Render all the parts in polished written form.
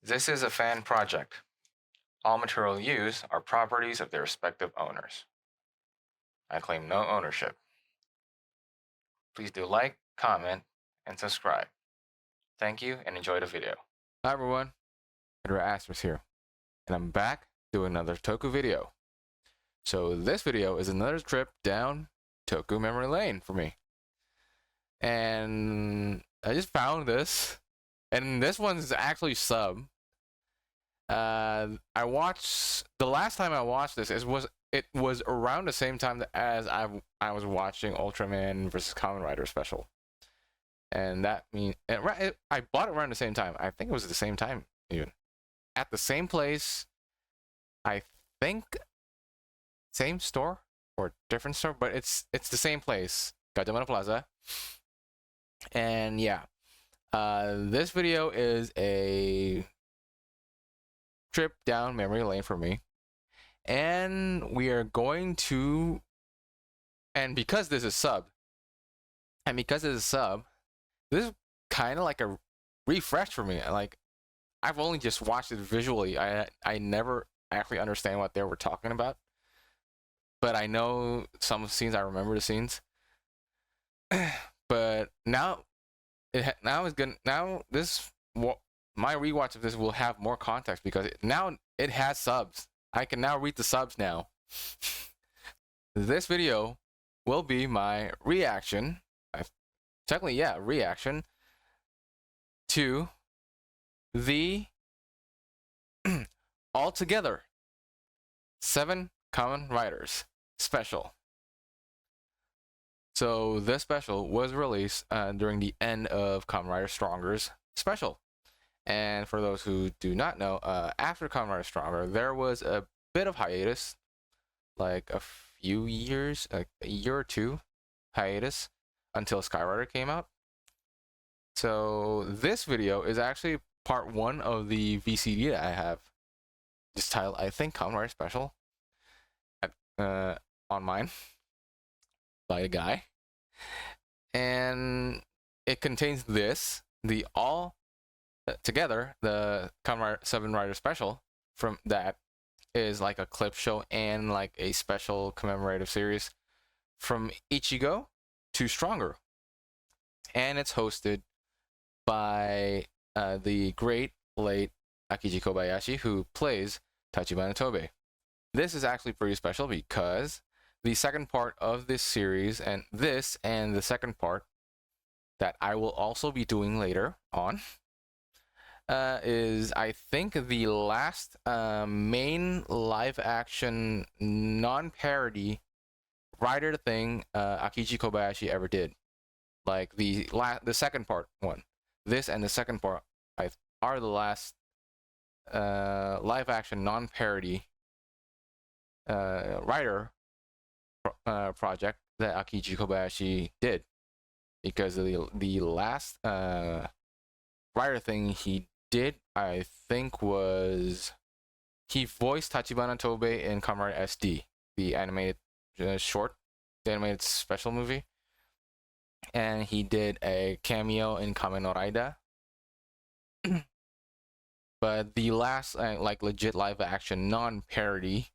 This is a fan project. All material used are properties of their respective owners. I claim no ownership. Please do like, comment, and subscribe. Thank you and enjoy the video. Hi everyone, Edward Asmus here, and I'm back doing another Toku video. So this video is another trip down Toku memory lane for me. And I just found this, and this one's actually sub. I watched the last time I watched this. It was around the same time as I was watching Ultraman versus Kamen Rider special, and that means I bought it around the same time. I think it was the same time even at the same place. I think same store or different store, but it's the same place, Gajamana Plaza. And yeah, this video is a trip down memory lane for me, and we are going to, and because this is sub, this is kind of like a refresh for me. Like, I've only just watched it visually. I never actually understand what they were talking about, but I know some scenes. I remember the scenes. But now my rewatch of this will have more context because now it has subs. I can now read the subs now. This video will be my reaction, reaction to the altogether 7 Kamen Riders special. So this special was released during the end of Kamen Rider Stronger's special. And for those who do not know, after Kamen Rider Stronger, there was a bit of hiatus, like a few years, like a year or two hiatus, until Skyrider came out. So this video is actually part 1 of the VCD that I have, just titled, I think, Kamen Rider Special, on mine, by a guy. And it contains this, the together, the Kamen Rider 7 Rider special, from that is like a clip show and like a special commemorative series from Ichigo to Stronger. And it's hosted by the great late Akiji Kobayashi, who plays Tachibana Tobe. This is actually pretty special because the second part of this series, and the second part that I will also be doing later on, is, I think, the last main live-action non-parody rider thing Akiji Kobayashi ever did. Like the second part one. This and the second part are the last live-action non-parody rider project that Akiji Kobayashi did, because the last rider thing he did, I think, was he voiced Tachibana Tobe in Kamen Rider SD, the animated the animated special movie, and he did a cameo in Kamenrider. But the last like legit live action non-parody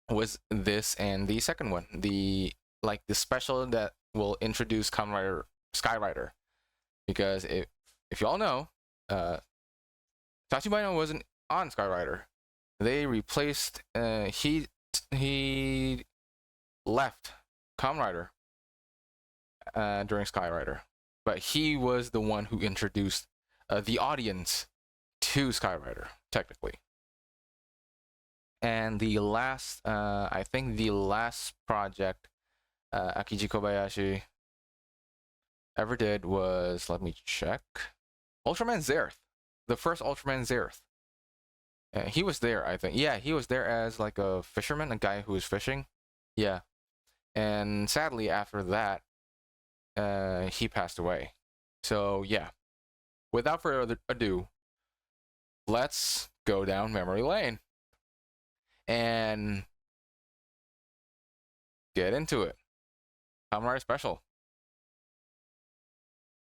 was this and the second one, the special that will introduce Kamen Rider Skyrider, because if y'all know, Tachibana wasn't on Skyrider. They replaced he left Kamen Rider during Skyrider, but he was the one who introduced the audience to Skyrider, technically. And the last, I think the last project Akiji Kobayashi ever did was, let me check, Ultraman Zerth, the first Ultraman Zerth. He was there, I think. Yeah, he was there as like a fisherman, a guy who was fishing. Yeah. And sadly, after that, he passed away. So yeah, without further ado, let's go down memory lane and get into it. Kamen Rider Special.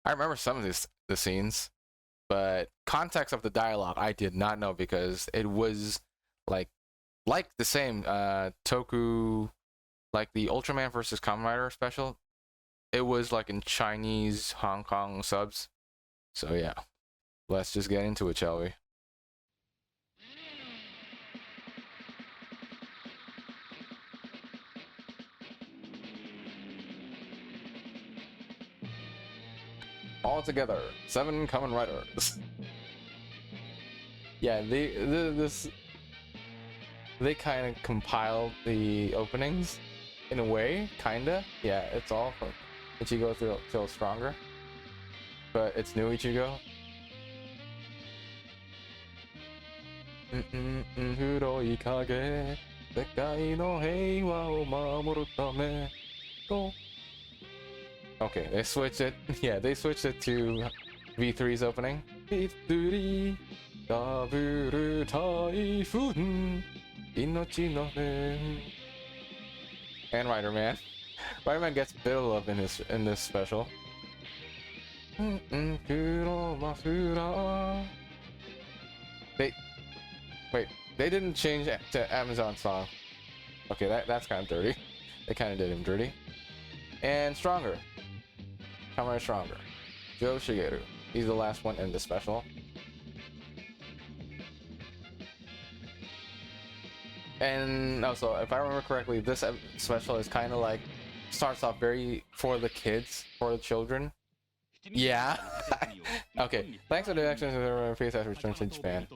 I remember some of the scenes. But context of the dialogue, I did not know because it was like the same Toku, like the Ultraman versus Kamen Rider special. It was like in Chinese, Hong Kong subs. So yeah, let's just get into it, shall we? All together, 7 Kamen Riders. Yeah, they kind of compiled the openings in a way, kinda. Yeah, it's all from Ichigo till stronger, but it's new Ichigo. 黒い影、世界の平和を守るためと。Okay, they switched it. Yeah, they switched it to V3's opening. V3 ダブル台風命の変 and Rider Man. Rider Man gets bit of love in this special. They wait, they didn't change to Amazon song. Okay, that's kind of dirty. They kind of did him dirty. And stronger. Kamen Rider Stronger. Joe Shigeru. He's the last one in the special. And also, if I remember correctly, this special is kind of like starts off very for the kids, for the children. Yeah. Okay. Thanks for the actions of the face has returned to Japan.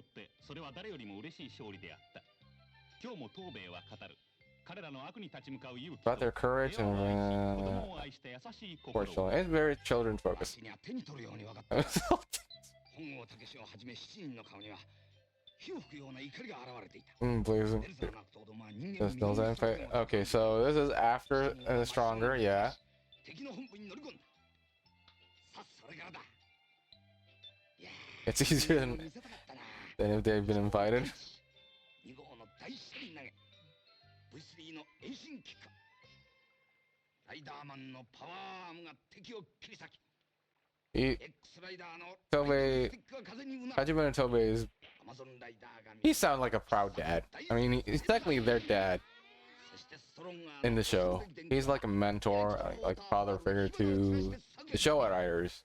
About their courage and it's very children focused. Blazing. Okay, so this is after Stronger, yeah. It's easier than if they've been invited. Tobey, Hajime and Tobey is... He sounds like a proud dad. I mean, he's technically their dad in the show. He's like a mentor, like a father figure to the Showa writers.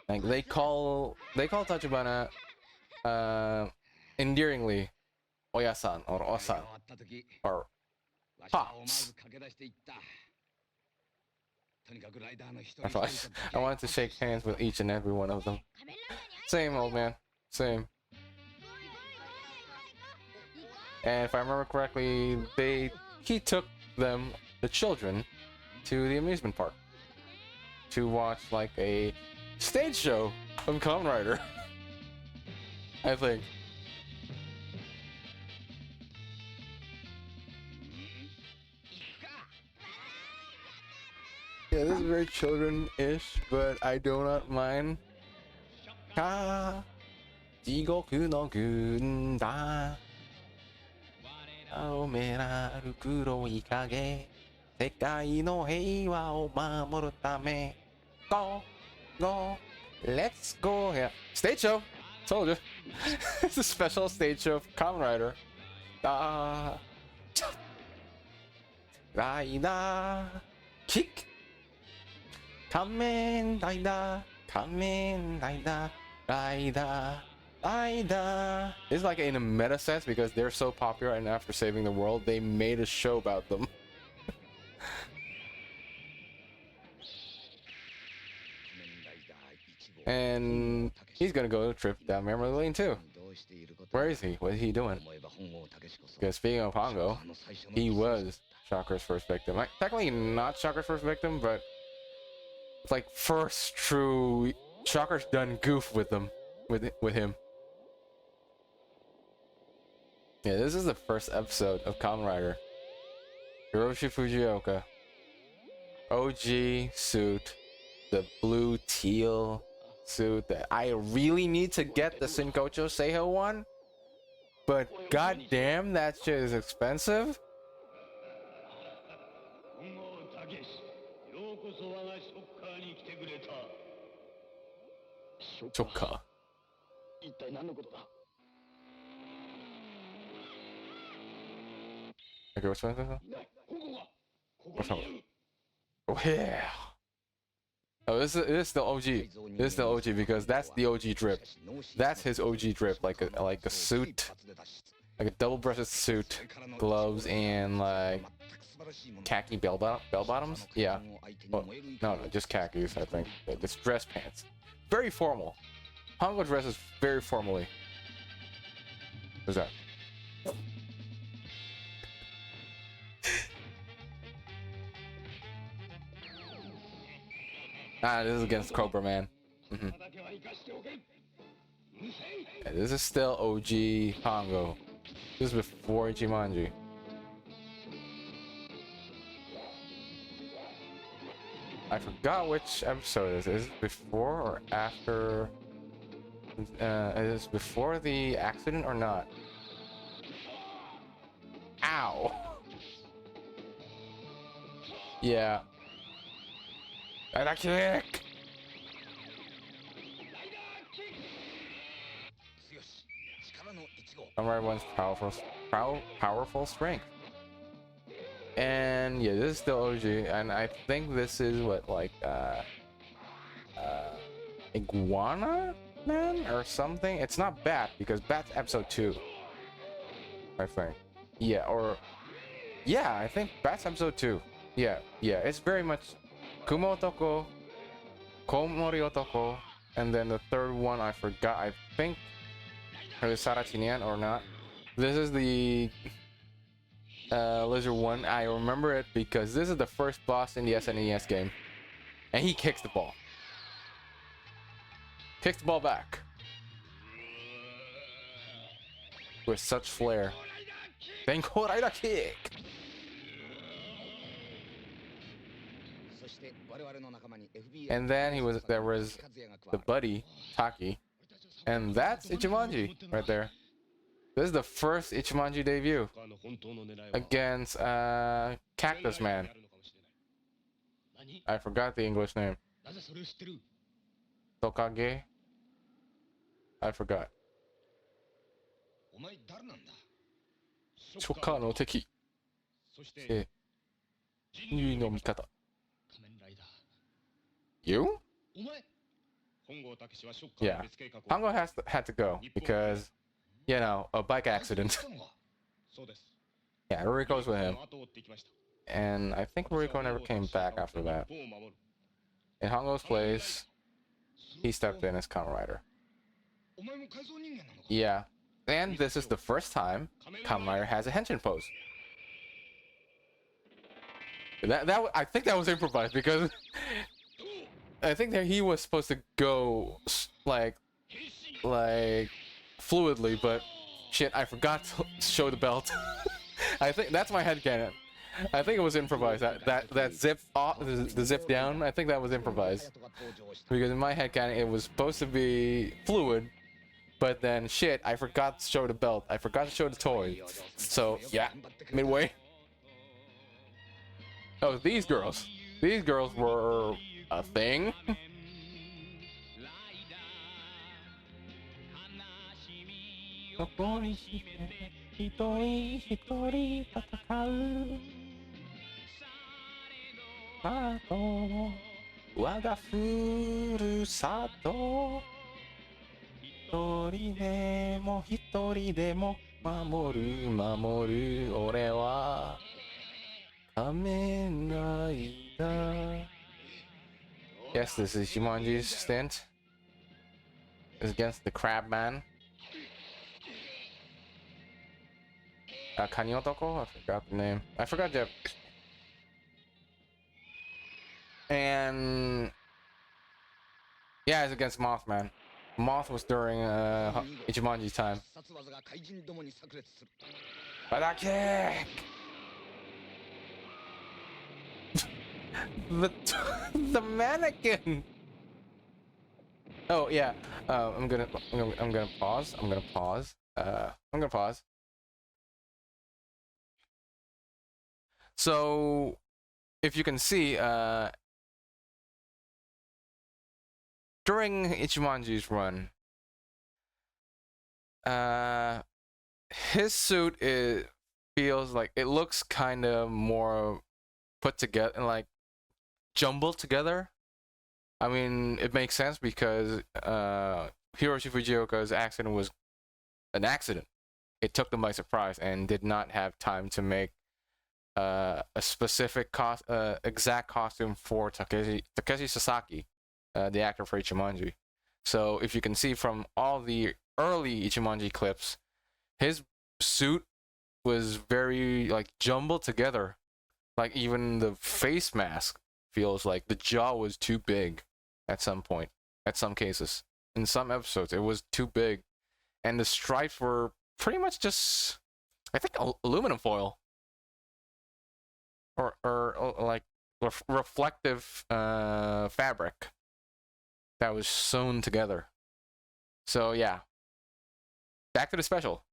Like they call Tachibana endearingly Oya-san or Osan or Pops. I wanted to shake hands with each and every one of them. Same, old man. Same. And if I remember correctly, he took them, the children, to the amusement park to watch like a stage show of Kamen Rider. I think. Yeah, this is very children-ish, but I do not mind. Ka, jigoku no gun da. Aomeraru kuroi kage, sekai no heiwa o mamoru tame. Go, let's go here. Stage show. Told you. It's a special stage show of Kamen Rider. Rider, kick. Kamen Rider, Rider. It's like in a meta sense because they're so popular, and after saving the world, they made a show about them. And he's gonna go a trip down memory lane too. Where is he? What is he doing? Because speaking of Pongo, he was Shocker's first victim. Technically not Shocker's first victim, but it's like first true Shocker's done goof with them, with him. Yeah, this is the first episode of Kamen Rider. Hiroshi Fujioka, OG suit, the blue teal suit that I really need to get the Shinkocho Seiho one, but goddamn, that shit is expensive. Choka. Okay, which one is this? Which one? Oh yeah. Oh, this is the OG. This is the OG because that's the OG drip. That's his OG drip, like a suit, like a double-breasted suit, gloves, and like khaki bell bottoms. Yeah. Well, no, just khakis. I think it's dress pants. Very formal. Hongo dresses very formally. What's that? This is against Cobra Man. Yeah, this is still OG Hongo. This is before Ichimonji. I forgot which episode this is. Is it before or after? Is it before the accident or not? Ow! Yeah. And I kick! Samurai one's powerful strength. And yeah, this is still OG, and I think this is what, like Iguana Man or something. It's not Bat because Bat's episode 2, I think. Yeah, or yeah, I think Bat's episode 2. Yeah, it's very much Kumo Otoko, Komori Otoko, and then the third one I forgot. I think it was Sarachinian or not. This is the Lizard one. I remember it because this is the first boss in the SNES game, and he kicks the ball. Kicks the ball back with such flair. Then Koraida kick. And then there was the buddy Taki, and that's Ichimonji right there. This is the first Ichimonji debut against Cactus Man. I forgot the English name. Tokage? I forgot. Choka no teki. Yui no mikata. You? Yeah. Hongo had to go because, you know, a bike accident. Yeah, Ruriko's with him. And I think Ruriko never came back after that. In Hongo's place, he stepped in as Kamen Rider. Yeah. And this is the first time Kamen Rider has a henshin pose. I think that was improvised because I think that he was supposed to go like fluidly, but shit, I forgot to show the belt. I think that's my headcanon. I think it was improvised. That zip off, the zip down. I think that was improvised because in my headcanon it was supposed to be fluid, but then shit, I forgot to show the belt. I forgot to show the toy. So yeah, midway. Oh, these girls. These girls were a thing. Kamenrider. Yes, this is Shimonji's stint. It's against the Crab Man. Kanyotoko? I forgot the name. I forgot Jeff. And yeah, it's against Mothman. Moth was during Ichimonji's time. But that kick! the mannequin. Oh yeah. I'm gonna pause. I'm gonna pause. So, if you can see, during Ichimonji's run, his suit feels like it looks kind of more put together and like jumbled together. I mean, it makes sense because Hiroshi Fujioka's accident was an accident. It took them by surprise and did not have time to make a specific exact costume for Takeshi Sasaki, the actor for Ichimonji. So if you can see from all the early Ichimonji clips, his suit was very like jumbled together. Like even the face mask feels like the jaw was too big at some point, at some cases. In some episodes, it was too big. And the stripes were pretty much just, I think, aluminum foil. Or like reflective fabric that was sewn together. So yeah, back to the special.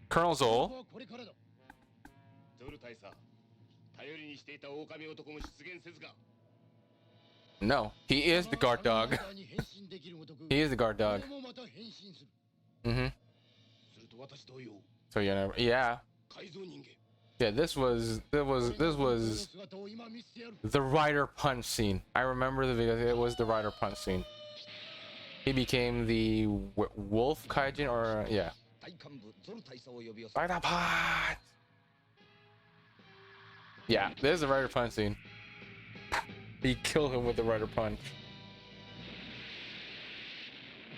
Colonel Zol. No, he is the guard dog. He is the guard dog. So yeah. Yeah, this was the rider punch scene. I remember the video. It was the rider punch scene. He became the wolf kaijin, or yeah. Rider punch. Yeah, there's the rider punch scene. He killed him with the rider punch.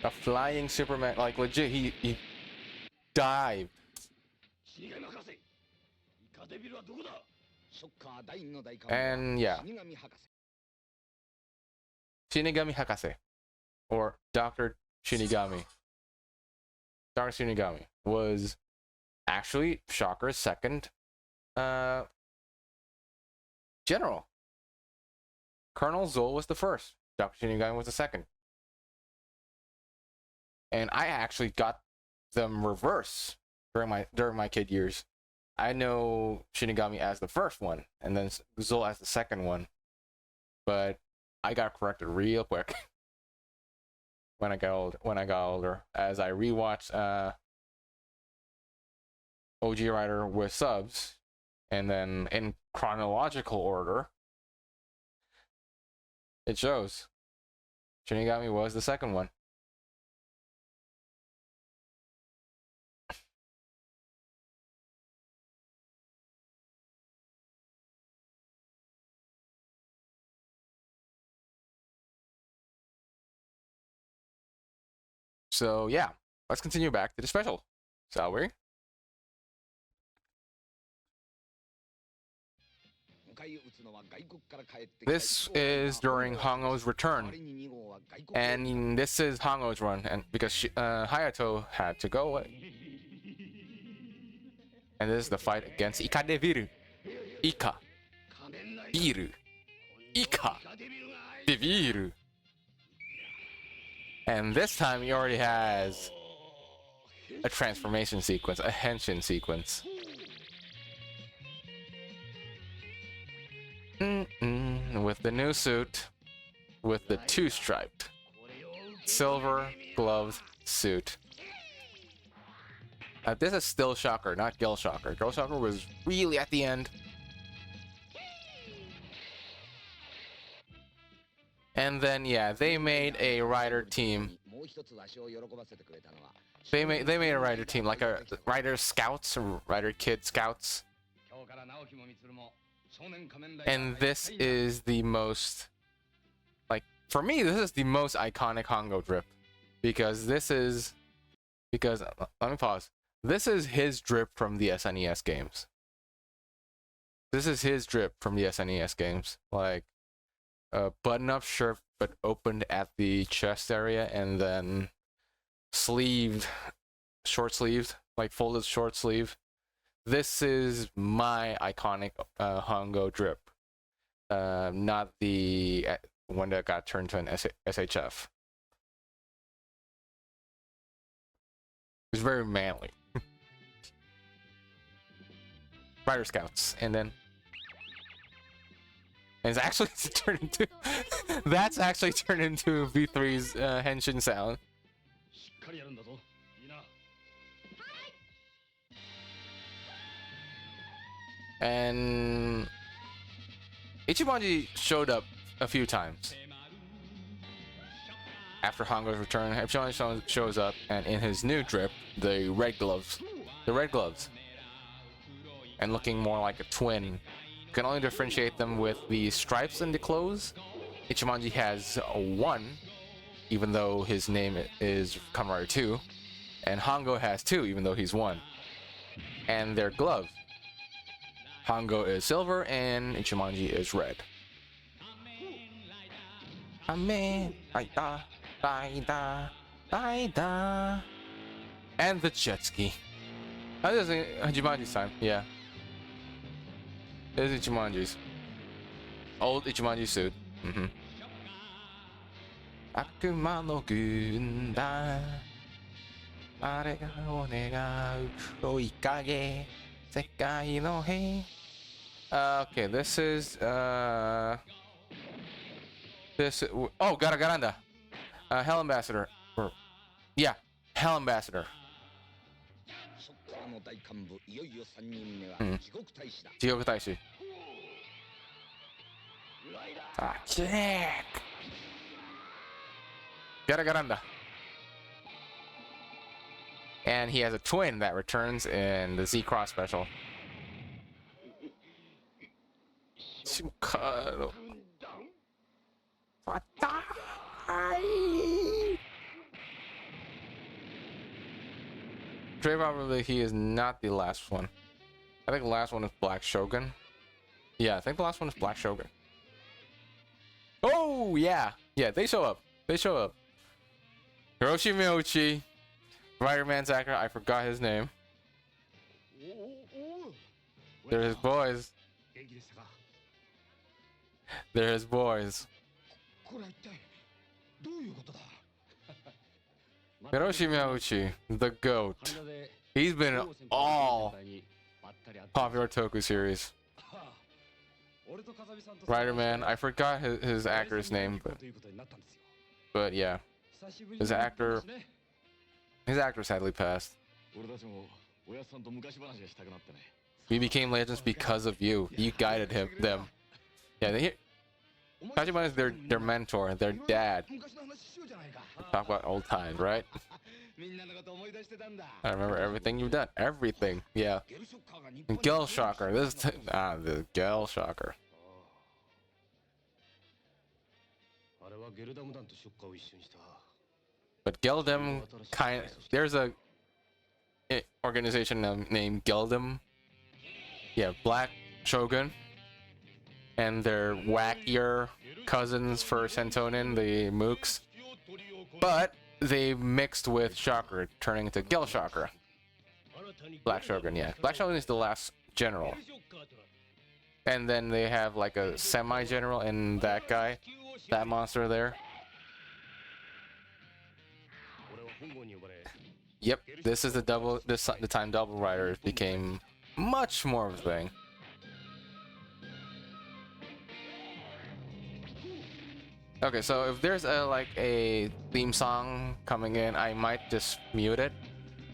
A flying Superman, like legit. He dived. And yeah, Shinigami Hakase, or Dr. Shinigami. Dr. Shinigami was actually Shocker's second general. Colonel Zol was the first. Dr. Shinigami was the second. And I actually got them reverse during my kid years. I know Shinigami as the first one, and then Zol as the second one. But I got corrected real quick when I got older. As I rewatched OG Rider with subs, and then in chronological order, it shows Shinigami was the second one. So yeah, let's continue back to the special, shall we? This is during Hongo's return, and this is Hongo's run, and because Hayato had to go away, and this is the fight against Ikadeviru, Ika, Biru, Ika, Bibiru, and this time he already has a transformation sequence, a henshin sequence. With the new suit, with the two-striped silver gloved suit. This is still Shocker, not Gil Shocker. Gil Shocker was really at the end. And then yeah, they made a rider team. They made a rider team, like a rider scouts or rider kid scouts. And this is the most, like, for me, this is the most iconic Hongo drip, because let me pause. This is his drip from the SNES games. This is his drip from the SNES games. Like, a button-up shirt, but opened at the chest area, and then short sleeved, like folded short sleeve. This is my iconic Hongo drip, not the one that got turned to an SHF. It's very manly. Rider Scouts, and then And it's actually turned into that's actually turned into V3's henshin sound. And Ichimonji showed up a few times. After Hongo's return, Ichimonji shows up, and in his new drip, the red gloves, and looking more like a twin. You can only differentiate them with the stripes in the clothes. Ichimonji has one, even though his name is Kamen Rider 2, and Hongo has two, even though he's one. And their gloves. Hongo is silver, and Ichimonji is red. Kamen rider, rider. And the jet ski. Oh, this is Ichimonji's time, yeah. This is Ichimonji's. Old Ichimonji suit. Akuma no Gundam. Are ga onegau kuroi kage. Sekai no hei. Okay, this is oh, Garagaranda. Hell Ambassador. Yeah, Hell Ambassador. Jigoku Taishi. Ah, check. Garagaranda. And he has a twin that returns in the Z Cross special. Shukaro. Probably he is not the last one. I think the last one is Black Shogun. Yeah, I think the last one is Black Shogun. Oh yeah, yeah, they show up. They show up. Hiroshi Miyauchi, Spider-Man's actor. I forgot his name. They're his boys. They're his boys. Hiroshi Miyauchi, the GOAT. He's been in all popular Toku series. Rider-Man, I forgot his actor's name, but yeah, his actor sadly passed. We became legends because of you. You guided them. Yeah, Kajima is their mentor, their dad. Talk about old times, right? I remember everything you've done. Everything, yeah. And Gel Shocker. This is the Gel Shocker. But Geldem there's a organization named Geldem. Yeah, Black Shogun. And their wackier cousins for Sentonin, the Mooks. But they mixed with Shocker, turning into Gel Shocker. Black Shogun, yeah. Black Shogun is the last general. And then they have like a semi-general in that guy, that monster there. Yep, this is the time Double Rider became much more of a thing. Okay, so if there's a theme song coming in, I might just mute it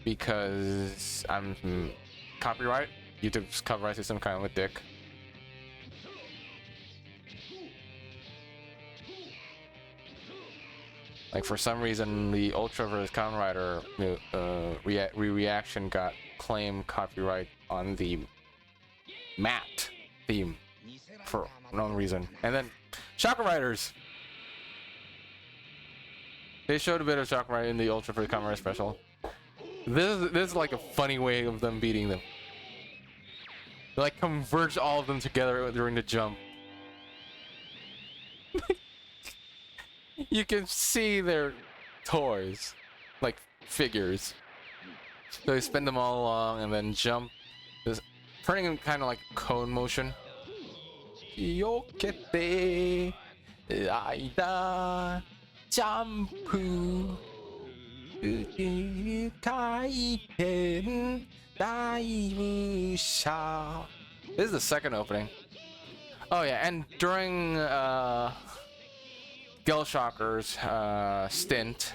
because I'm copyright. YouTube's copyright system kind of a dick. Like for some reason, the Ultra vs. Kamen Rider reaction got claimed copyright on the Matt theme for no reason. And then Shocker Riders. They showed a bit of Shocker Rider in the Ultra vs. Kamen Rider special. This is like a funny way of them beating them. They like converge all of them together during the jump. You can see their toys, like figures. So they spin them all along and then jump, just turning them kind of like cone motion. Yokete, aida, jumpu, kaiten, daibusha. This is the second opening. Oh yeah, and during Gill Shocker's stint,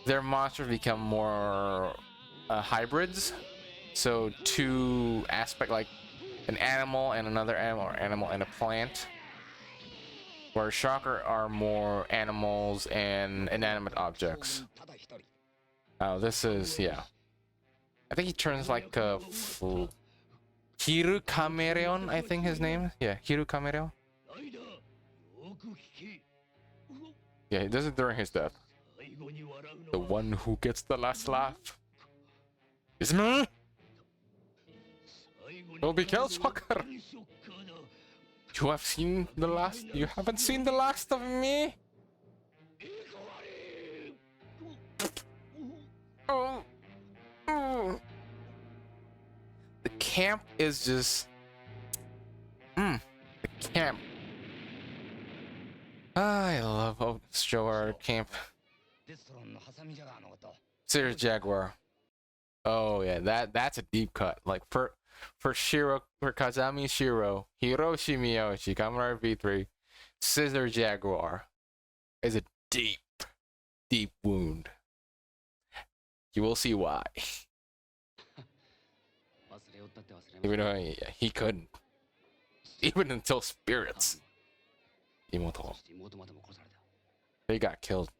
their monsters become more hybrids. So two aspect, like an animal and another animal, or animal and a plant. Where Shocker are more animals and inanimate objects. Oh, this is, yeah. I think he turns like a Hiru Kameleon, I think his name. Yeah, Hiru Kameleon. Yeah, he does it during his death. The one who gets the last laugh is me. Will be killed, Shocker. You have seen the last. You haven't seen the last of me. Oh. Oh. The camp is just. The camp. I love Shower Camp. Serious Jaguar. Oh yeah, that's a deep cut. Like for Shiro, for Kazami Shiro, Hiroshi Miyoshi, Kamen Rider V3, Scissor Jaguar is a deep wound. You will see why. Even though he couldn't. Even until Spirits. Imoto. They got killed.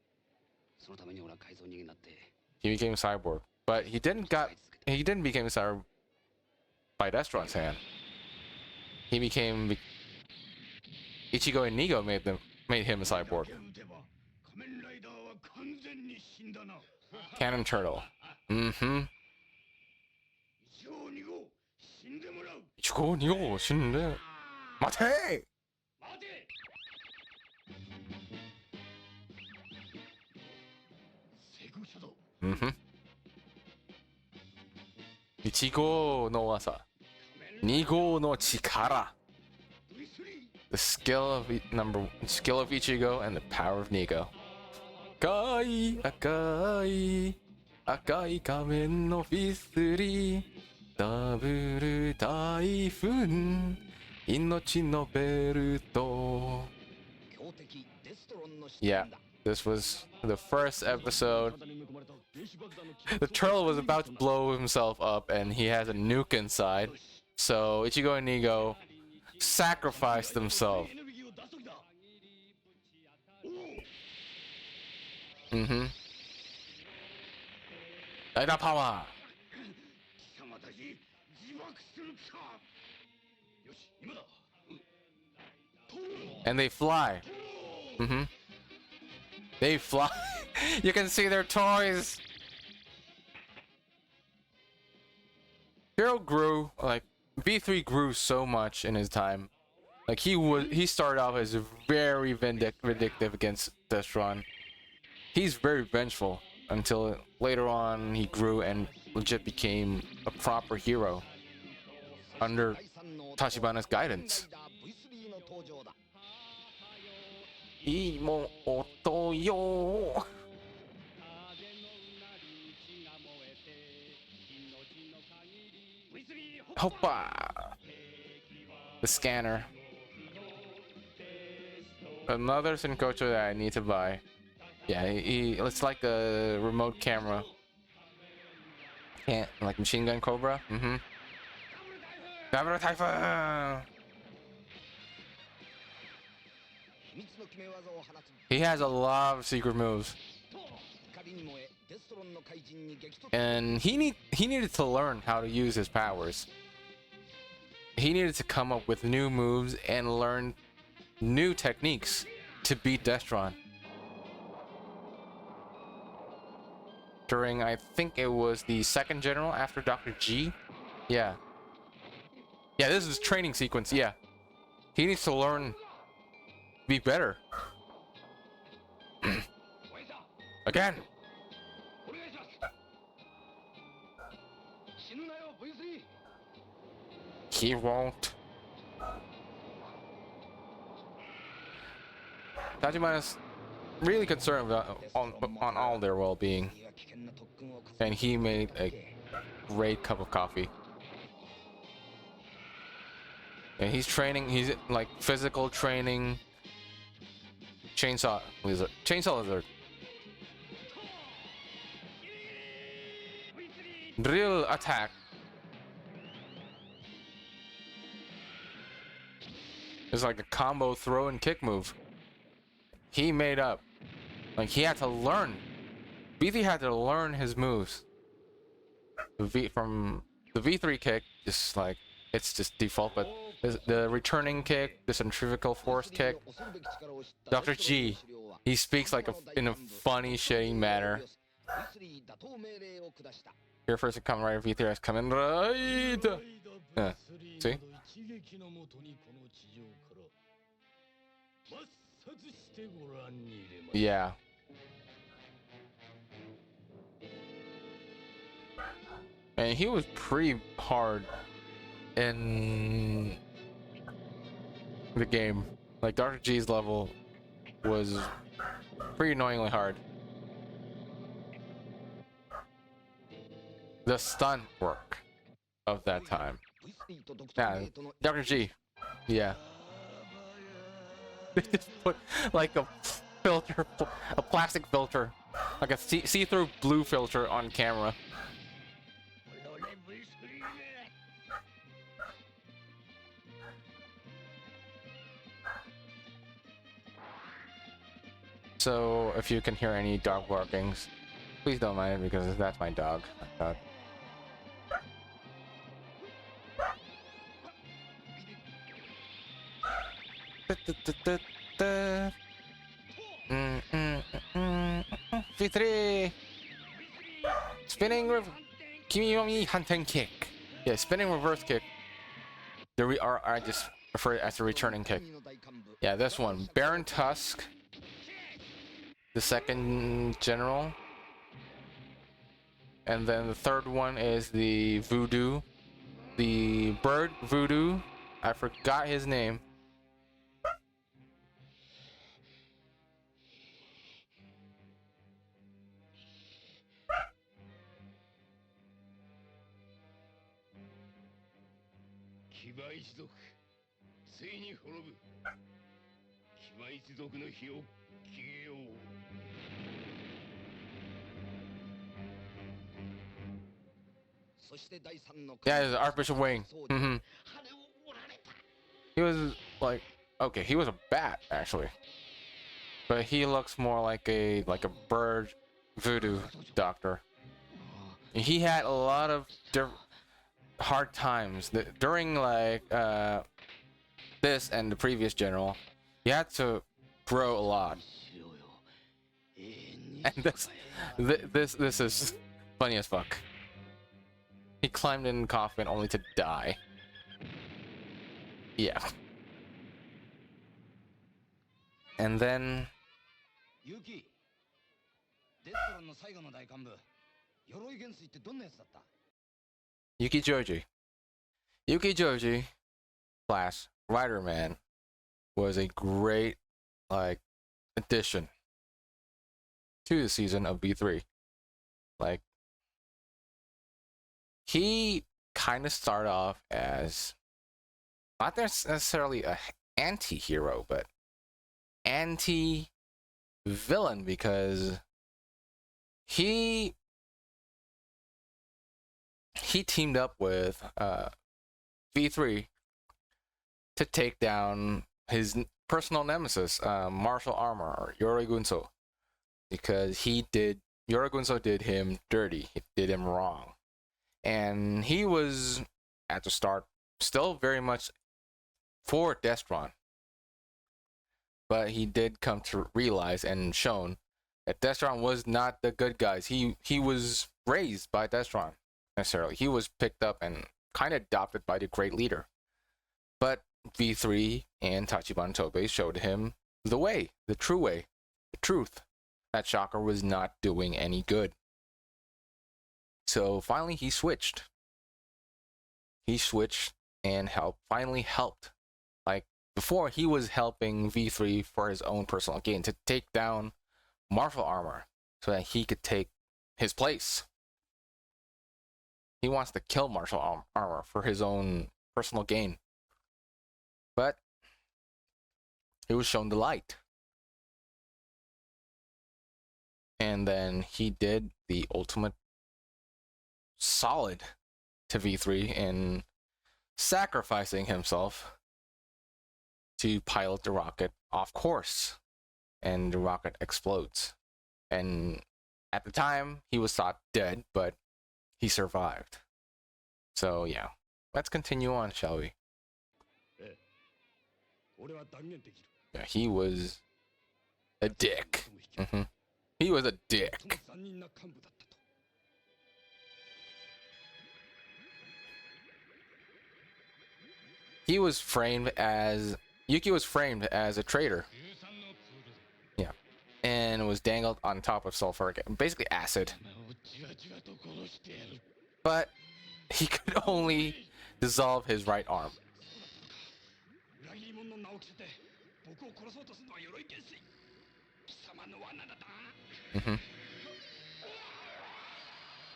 He became cyborg. But he didn't become cyborg by Destron's hand. He became Ichigo and Nigo made him a cyborg. Cannon Turtle. Ichigo Nigo 신데. Mate! Ichigo no Wasa. Nigo no Chikara. The skill of Ichigo and the power of Nigo. Akai kamen no V3 Double Typhoon Inochi no Beruto. Yeah, this was the first episode. The turtle was about to blow himself up and he has a nuke inside. So Ichigo and Nigo sacrificed themselves. Data power. And they fly. They fly. You can see their toys. Hero grew, like V3 grew so much in his time. Like he started off as very vindictive against Destron. He's very vengeful until later on he grew and legit became a proper hero under Tachibana's guidance. Imo otoyo. Hoppa! The scanner. Another Senkocho that I need to buy. Yeah, it's like a remote camera. Can't like machine gun Cobra. Double Typhoon. He has a lot of secret moves. And he needed to learn how to use his powers. He needed to come up with new moves and learn new techniques to beat Destron. During, I think it was the second general after Dr. G. Yeah. Yeah, this is training sequence, yeah. He needs to learn, be better. Again. He won't. Tachibana's really concerned about on all their well-being, and he made a great cup of coffee. And he's training. He's like physical training. Chainsaw lizard. Chainsaw lizard. Drill attack. It's like a combo throw and kick move. He made up. Like he had to learn. V3 had to learn his moves. From the V3 kick, just like it's just default, but the returning kick, the centrifugal force kick. Dr. G, he speaks like in a funny, shady manner. Here first, Kamen Rider V3 has Kamenrider. Yeah, see? Yeah. And he was pretty hard in the game. Like Dr. G's level was pretty annoyingly hard. The stunt work of that time. Yeah, Dr. G. Yeah. They just put like a filter, a plastic filter, like a see-through blue filter on camera. So if you can hear any dog barkings, please don't mind it because that's my dog. V3 spinning Kimi Hanten kick. Yeah, spinning reverse kick. I just refer it as a returning kick. Yeah, this one, Baron Tusk, the second general, and then the third one is the Voodoo, the bird Voodoo. I forgot his name. Yeah, the Archbishop Wing. He was like, okay, he was a bat actually, but he looks more like a bird voodoo doctor. He had a lot of hard times during like this and the previous general. He had to grow a lot, and this is funny as fuck. He climbed in the coffin only to die. Yeah. And then Yuki Joji. Yuki Joji class Rider Man was a great like addition to the season of V3. Like he kind of started off as not necessarily a anti-hero, but anti-villain because he teamed up with V3 to take down his personal nemesis, Martial Armor, or Yorigunso, because Yorigunso did him dirty. He did him wrong. And he was, at the start, still very much for Destron. But he did come to realize and shown that Destron was not the good guys. He was raised by Destron, necessarily. He was picked up and kind of adopted by the great leader. But V3 and Tachibana Tobei showed him the way, the true way, the truth, that Shocker was not doing any good. So finally he switched. He switched and finally helped. Like before, he was helping V3 for his own personal gain to take down Martial Armor so that he could take his place. He wants to kill Martial Armor for his own personal gain. But he was shown the light. And then he did the ultimate solid to V3 in sacrificing himself to pilot the rocket off course. And the rocket explodes. And at the time, he was thought dead, but he survived. So yeah, let's continue on, shall we? Yeah, he was a dick. He was a dick. He was framed as Yuki was framed as a traitor. Yeah, and was dangled on top of sulfuric, basically acid. But he could only dissolve his right arm.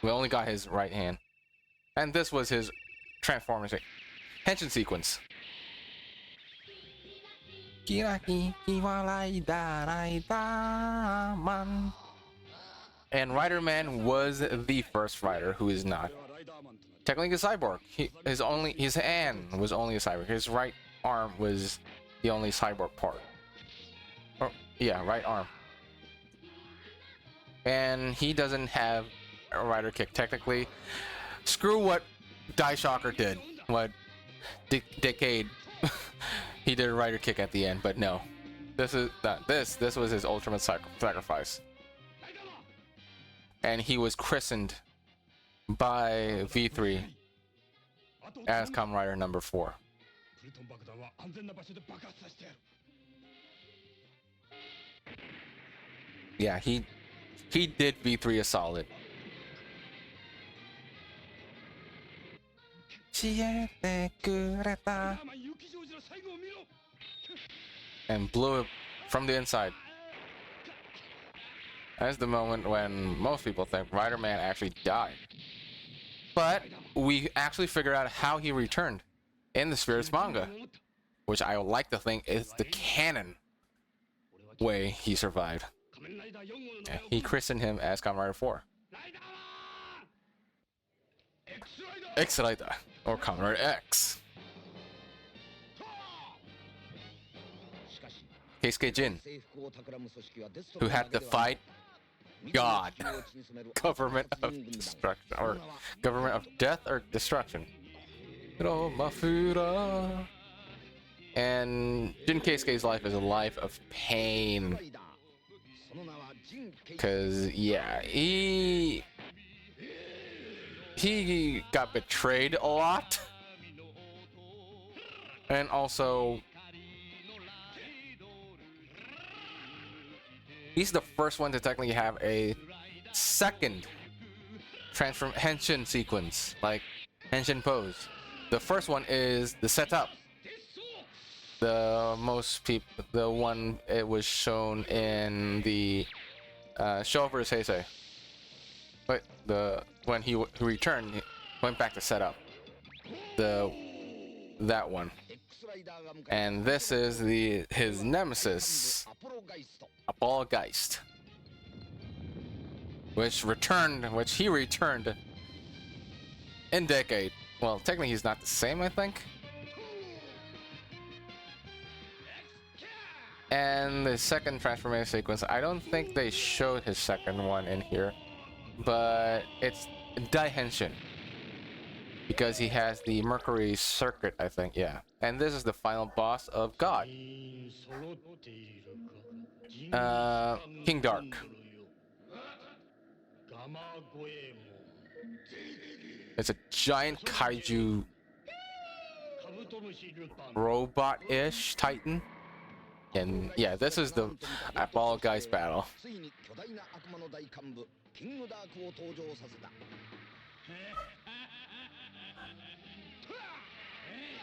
We only got his right hand. And this was his transformation henshin sequence. And Rider Man was the first rider who is not technically a cyborg. His hand was only a cyborg. His right arm was the only cyborg part. Or, yeah, right arm. And he doesn't have a rider kick technically. Screw what Shocker did. What Decade he did a rider kick at the end, but no. This was his ultimate sacrifice. And he was christened by V3 as Kamen Rider number 4. Yeah, he did V3 a solid. And blew it from the inside. That's the moment when most people think Rider Man actually died. But we actually figured out how he returned in the Spirits manga, which I would like to think is the canon way he survived. Yeah, he christened him as Kamen Rider 4. X-Rider, or Kamen Rider X. Keisuke Jin, who had to fight God, government of destruction, or government of death or destruction. And Jin Keisuke's life is a life of pain. Cause yeah, he got betrayed a lot, and also he's the first one to technically have a second henshin sequence, like henshin pose. The first one is the setup. The one it was shown in the Show vs. Heisei. But when he returned, he went back to setup. That one. And this is his nemesis, Apollogeist, which he returned in Decade. Well, technically he's not the same, I think. And the second transformation sequence, I don't think they showed his second one in here, but it's Daihenshin, because he has the Mercury circuit, I think, yeah. And this is the final boss of God, King Dark. It's a giant kaiju robot-ish titan. And yeah, this is the Apollogeist battle.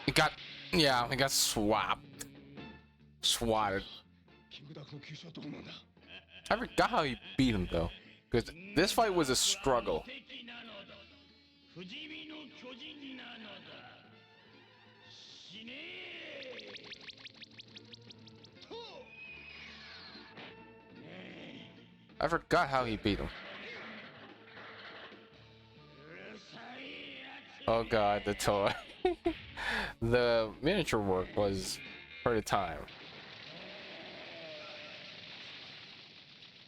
He got swatted. I forgot how he beat him though, because this fight was a struggle. I forgot how he beat him. Oh god, the toy. The miniature work was for the time.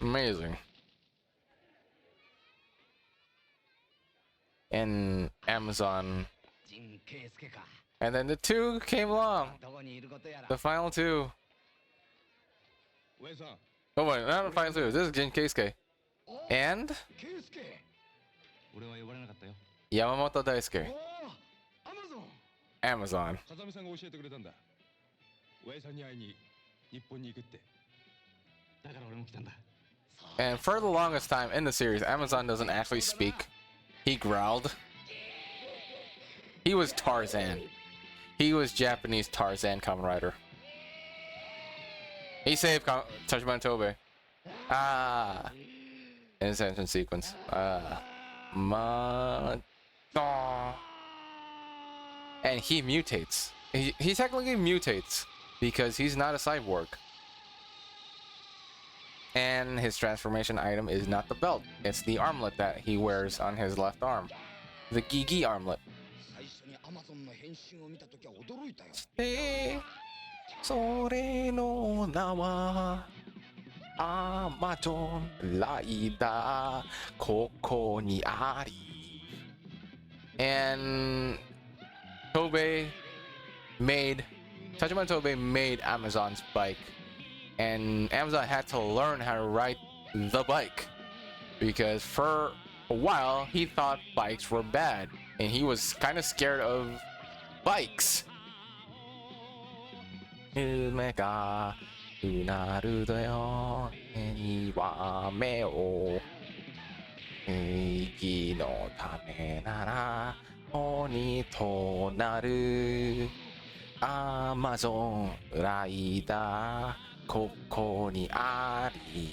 Amazing. And Amazon. And then the two came along. The final two. Oh wait, not the final two. This is Jin Keisuke. And Yamamoto Daisuke. Amazon. And for the longest time in the series, Amazon doesn't actually speak. He growled. He was Tarzan. He was Japanese Tarzan Kamen Rider. He saved Tachibana Tobe. Ah. In his entrance sequence. And he mutates. He technically mutates because he's not a cyborg. And his transformation item is not the belt. It's the armlet that he wears on his left arm. The Gigi armlet. それの名はアマゾンライダーここにあり And Tachibana Tobe made Amazon's bike, and Amazon had to learn how to ride the bike because for a while he thought bikes were bad and he was kind of scared of bikes. 夢がうなるだよには目を正義のためなら鬼となるアマゾンライダーここにあり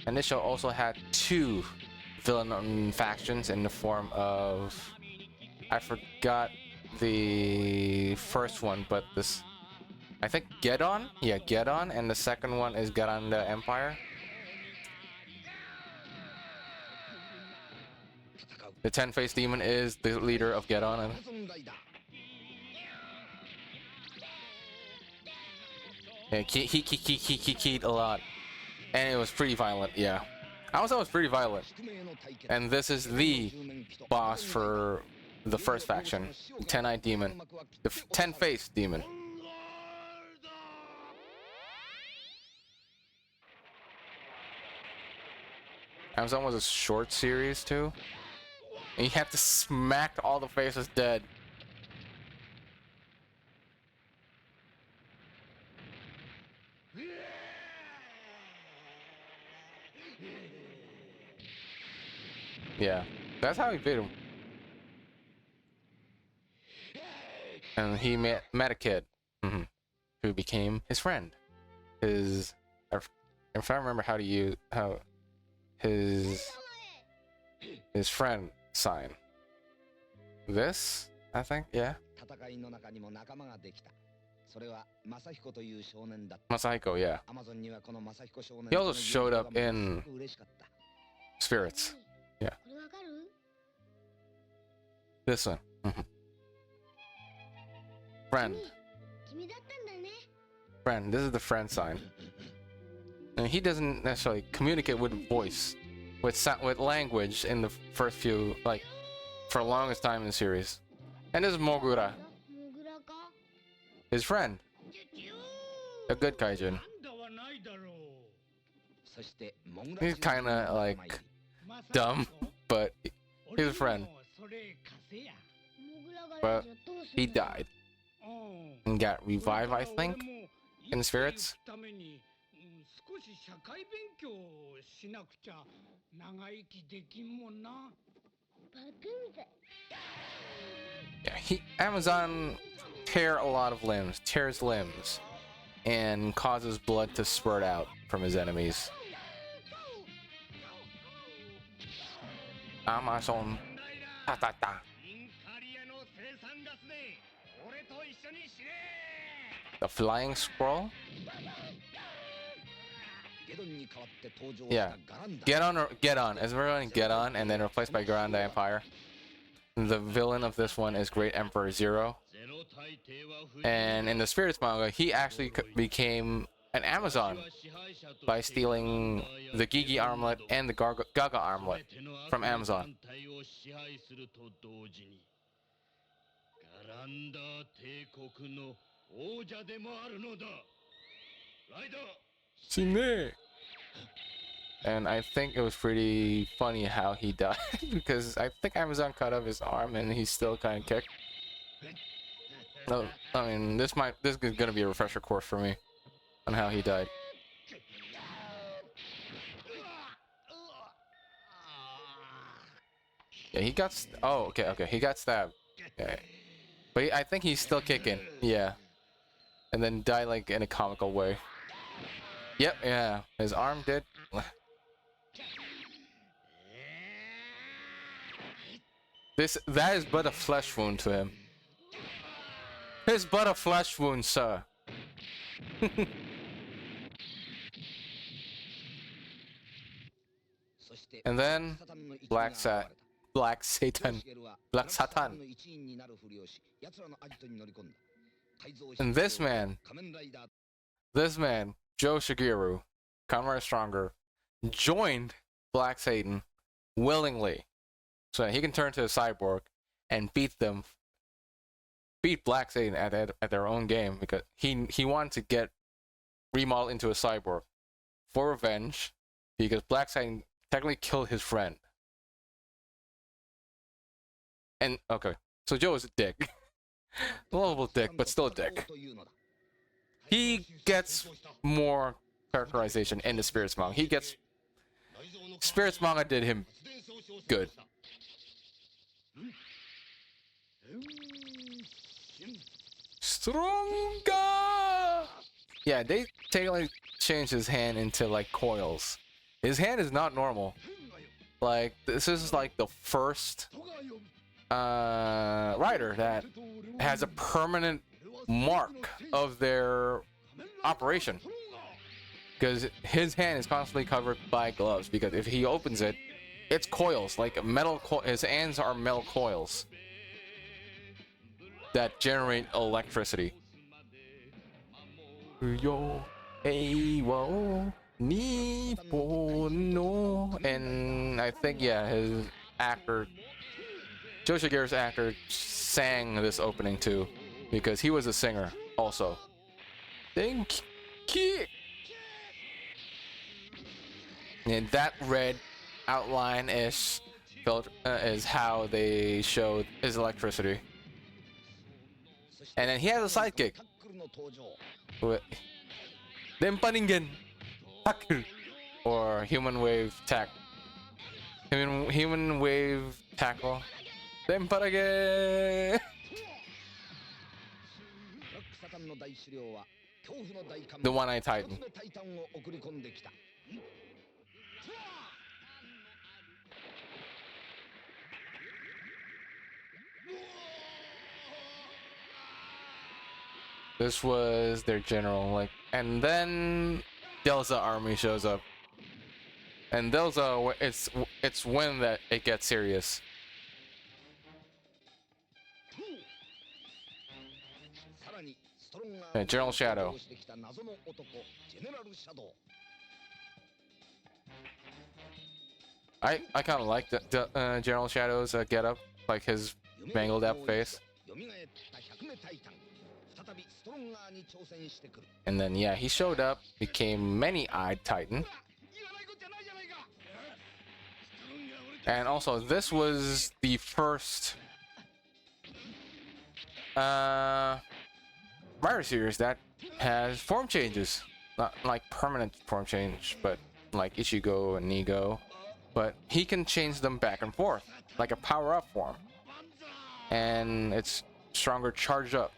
And this show also had two villain factions in the form of I forgot the first one, but this I think Geddon? Yeah, Geddon, and the second one is Geddon the Empire. The 10-faced demon is the leader of Geddon. Yeah, he keyed a lot. And it was pretty violent, yeah. I also was pretty violent. And this is the boss for the first faction, 10-eyed demon. The 10-faced demon. Amazon was a short series too. And you have to smack all the faces dead. Yeah, that's how he beat him. And he met a kid who became his friend. If I remember how to use his friend sign. This, I think, yeah. Masahiko, yeah. He also showed up in Spirits. Yeah. This one. Friend. Friend. This is the friend sign. And he doesn't necessarily communicate with voice, with language in the first few, like, for the longest time in the series. And this is Mogura, his friend, a good kaijin. He's kind of like dumb, but he's a friend. But he died and got revived, I think, in Spirits. Yeah, Amazon tears limbs, and causes blood to spurt out from his enemies. Amazon, ta ta ta. The flying scroll. Yeah, get on. As everyone get on, and then replaced by Grande Empire. The villain of this one is Great Emperor Zero, and in the Spirits manga, he actually became an Amazon by stealing the Gigi armlet and the Gaga armlet from Amazon. And I think it was pretty funny how he died because I think Amazon cut off his arm and he's still kind of kicked. No, I mean this is gonna be a refresher course for me on how he died. Yeah, he got. Oh, okay, he got stabbed. Okay. But I think he's still kicking. Yeah, and then died like in a comical way. Yep, yeah, his arm did. That is but a flesh wound to him. It's but a flesh wound, sir. And then Black Satan. And this man, Joe Shigeru, Kamen Rider Stronger, joined Black Satan willingly, so that he can turn to a cyborg and beat Black Satan at their own game, because he wanted to get remodeled into a cyborg for revenge, because Black Satan technically killed his friend. And okay, so Joe is a dick. A lovable dick, but still a dick. He gets more characterization in the Spirits manga. Spirits manga did him good. Stronger! Yeah, they technically changed his hand into like coils. His hand is not normal. Like, this is like the first rider that has a permanent mark of their operation, because his hand is constantly covered by gloves, because if he opens it, it's coils, like metal his hands are metal coils that generate electricity. Yo, hey, whoa, no. And I think, yeah, his actor, Joe Shigeru's actor, sang this opening too, because he was a singer also. Thank you. And that red outline is how they showed his electricity. And then he has a sidekick. Denpaningen Taku, or human wave tackle. Denparage. The One-Eyed Titan. This was their general, like, and then Delta army shows up. And Delta, it's when that it gets serious. General Shadow. I kind of like the General Shadow's get up, like his mangled up face. And then, yeah, he showed up, became Many-Eyed Titan. And also, this was the first Rider series that has form changes. Not like permanent form change, but like Ichigo and Nigo. But he can change them back and forth, like a power-up form. And it's stronger charged up.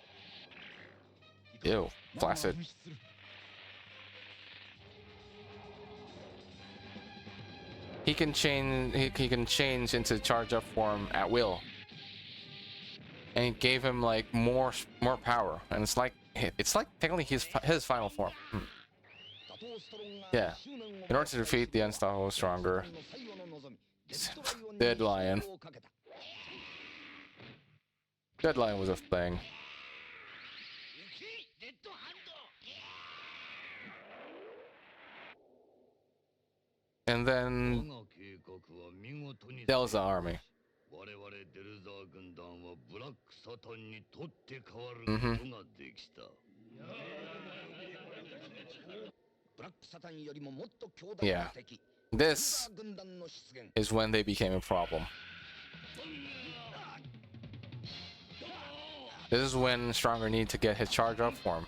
Ew, flaccid. He can change. He can change into charge up form at will, and it gave him like more power. And it's like technically his final form. Yeah. In order to defeat the unstoppable stronger Dead Lion. Dead Lion was a thing. And then Delza army. Mm-hmm. Yeah. This is when they became a problem. This is when Stronger needed to get his charge up for him.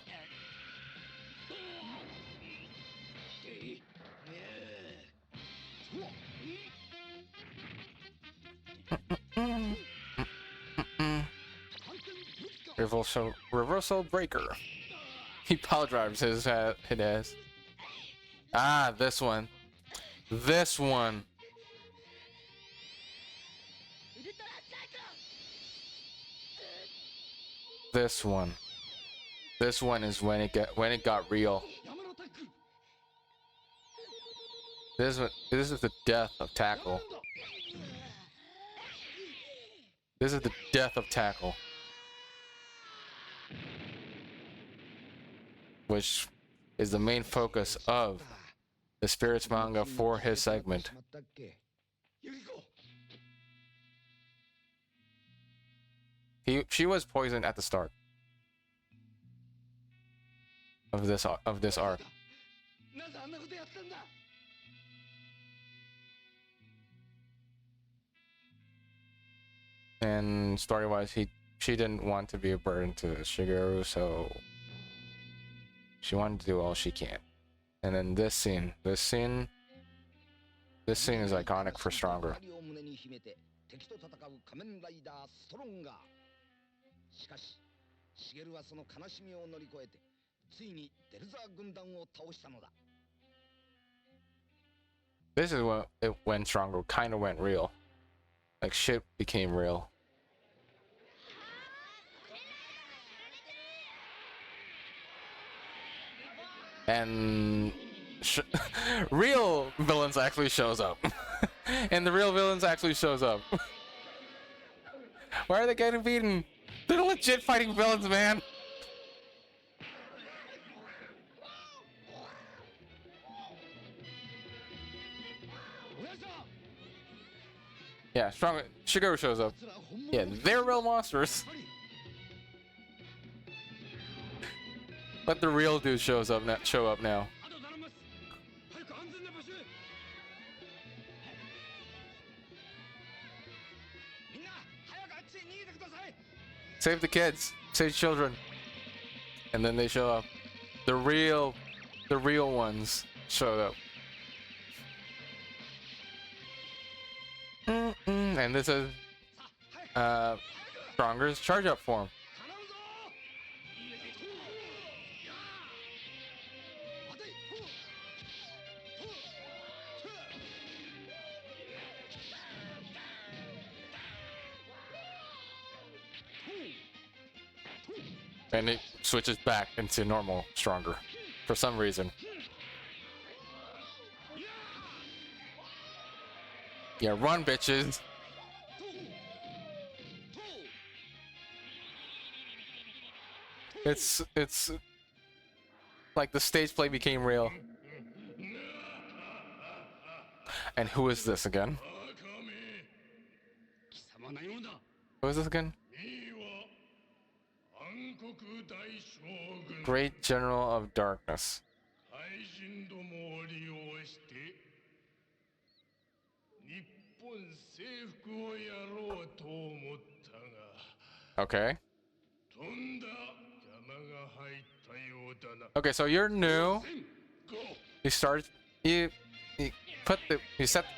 Reversal breaker. He power drives his ass. Ah, this one. This one. This one. This one is when it got real. This is the death of Tackle. This is the death of Tackle. Which is the main focus of the Spirits manga for his segment. She was poisoned at the start of this arc. And story-wise, she didn't want to be a burden to Shigeru, so she wanted to do all she can. And then this scene is iconic for Stronger. This is when Stronger kind of went real. Like, shit became real. And real villains actually shows up. And the real villains actually shows up. Why are they getting beaten? They're legit fighting villains, man. Yeah, Strong Shigeru shows up. Yeah, they're real monsters. Let the real dude show up now. Save the kids, save children. And then they show up. The real ones showed up. And this is Stronger's charge up form. And it switches back into normal Stronger for some reason. Yeah, run, bitches. It's like the stage play became real. And who is this again? Who is this again? Great General of Darkness. Okay. Okay, so you're new. You set the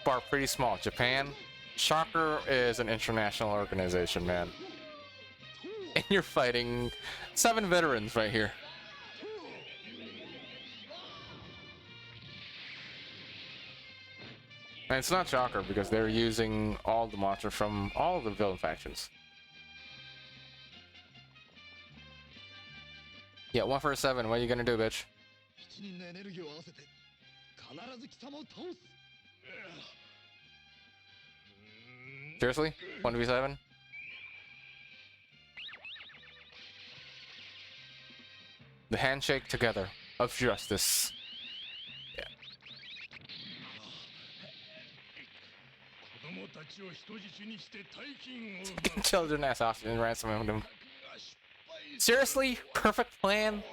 bar pretty small. Japan. Shocker is an international organization, man. And you're fighting 7 veterans right here. And it's not Shocker because they're using all the monsters from all the villain factions. Yeah, 1 for 7. What are you gonna do, bitch? Seriously? 1v7? The handshake together of justice. Yeah. Taking children as hostage and ransoming them. Seriously? Perfect plan?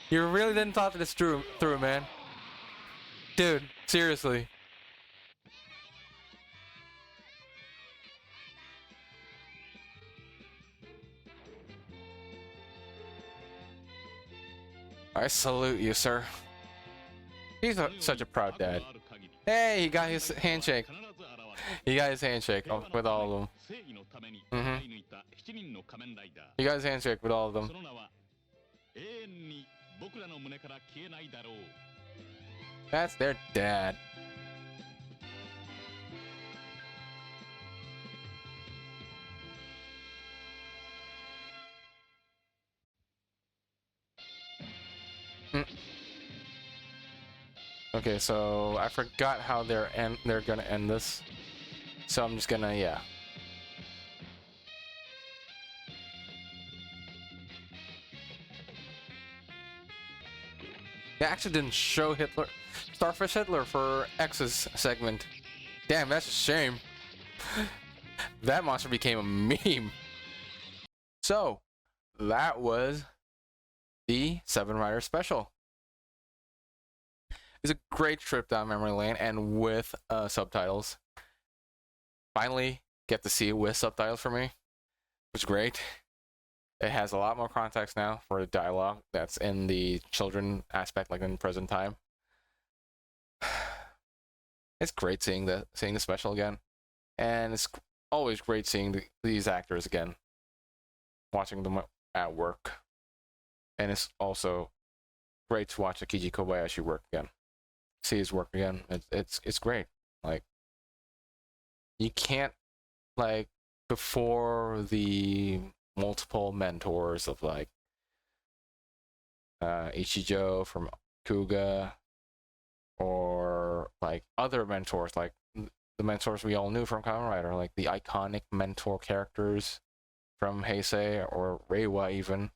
You really didn't thought this through, man. Dude, seriously. I salute you, sir. He's such a proud dad. Hey, he got his handshake. He got his handshake with all of them. He got his handshake with all of them. That's their dad. Okay, so I forgot how they're gonna end this, so I'm just gonna They actually didn't show Hitler, Starfish Hitler for X's segment. Damn, that's a shame. That monster became a meme. So that was the Seven Rider special. It's a great trip down memory lane, and with subtitles. Finally get to see it with subtitles for me. It was great. It has a lot more context now for the dialogue that's in the children aspect, like in present time. It's great seeing the special again, and it's always great seeing these actors again, watching them at work, and it's also great to watch Akiji Kobayashi work again. See his work again. It's great. Like, you can't, like, before the multiple mentors of like Ichijo from Kuga, or like other mentors, like the mentors we all knew from Kamen Rider, like the iconic mentor characters from Heisei or Reiwa even.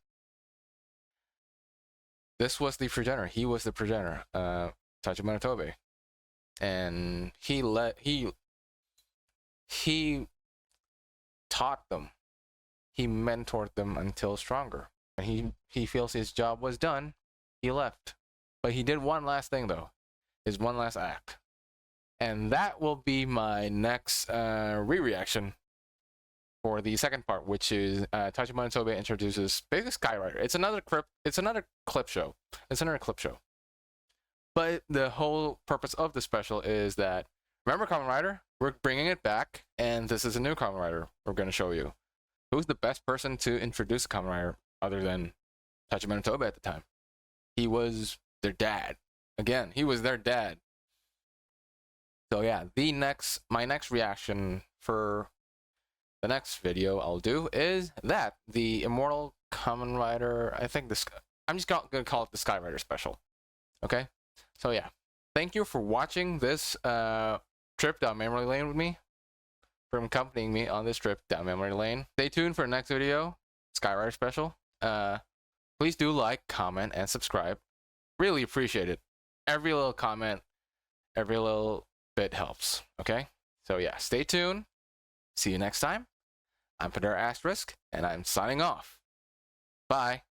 This was the progenitor. He was the progenitor, Tachibana Tobe, and he taught them. He mentored them until stronger. And he feels his job was done. He left. But he did one last thing, though. His one last act. And that will be my next re-reaction for the second part, which is Tachibana Tobe introduces basically Skyrider. It's another clip show. It's another clip show. But the whole purpose of the special is that, remember Kamen Rider? We're bringing it back, and this is a new Kamen Rider we're going to show you. Who's the best person to introduce Kamen Rider other than Tachibana Tobe at the time? He was their dad. Again, he was their dad. So yeah, my next reaction for the next video I'll do is that the Immortal Kamen Rider. I think this. I'm just gonna call it the Sky Rider special. Okay. So yeah, thank you for watching this trip down memory lane with me. For accompanying me on this trip down memory lane. Stay tuned for the next video, Skyrider special. Please do like, comment, and subscribe. Really appreciate it. Every little comment, every little bit helps. Okay? So yeah, stay tuned. See you next time. I'm Panera Asterisk, and I'm signing off. Bye.